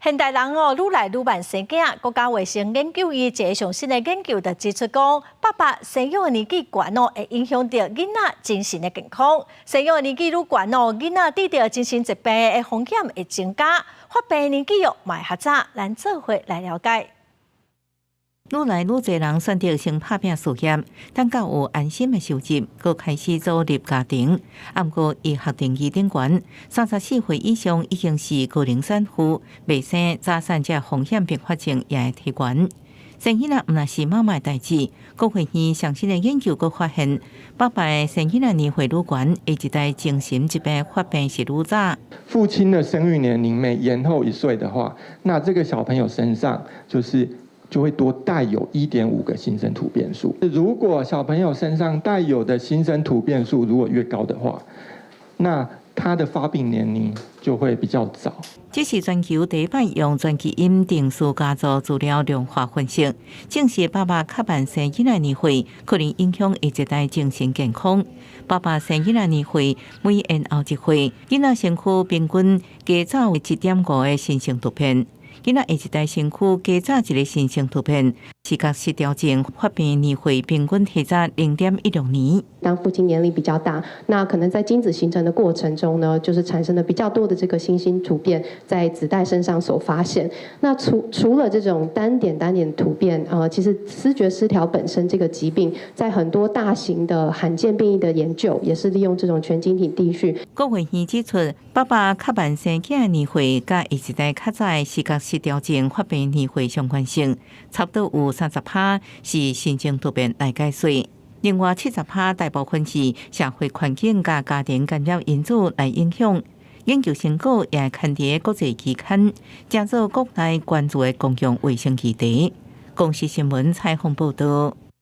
现代人愈来愈慢生囝，国家卫生研究院一个上新的研究就指出讲，爸爸生育的年纪悬会影响到囡仔精神的健康。生育的年纪愈悬囡仔得到精神疾病的风险会增加，发病的年纪嘛会较早。咱做伙来了解。愈来愈侪人选择先拍拼事业，等到有安心的收入，佮开始组立家庭。不过，医学定义顶悬，34岁以上已经是高龄产妇，未生早产者风险并发症也会提悬。生囡仔毋若是妈妈的代志，国会院上新的研究佮发现，爸爸的生囡仔年岁愈悬，一代精神疾病发病是愈早。父亲的生育年龄每延后1岁的话，那这个小朋友身上就会多带有1.5个新生突变数。如果小朋友身上带有的新生突变数如果越高的话，那他的发病年龄就会比较早。这是全球第一摆用全基因定数家族资料量化分析，证实爸爸较慢生囡仔年岁，可能影响一代精神健康。爸爸生囡仔年岁每延后1岁，囡仔身躯平均加早有1.5个新生突变。囡仔一代身躯加早一个新生突变，视觉失调症发病年岁平均提早0.16年。当父亲年龄比较大，那可能在精子形成的过程中呢，就是产生了比较多的这个新兴突变在子代身上所发现。那除了这种单点突变，其实思觉失调本身这个疾病，在很多大型的罕见病异的研究，也是利用这种全晶体地序。国卫院指出，爸爸较慢生囝年岁，甲一代较早的视觉失调症发病年岁相关性，差不多有30%是新生突变来解释。另外70%大部分是社会环境甲家庭干扰因素来影响。研究成果也刊伫国际期刊，正做国内关注的公共卫生议题。公视新闻采访报道。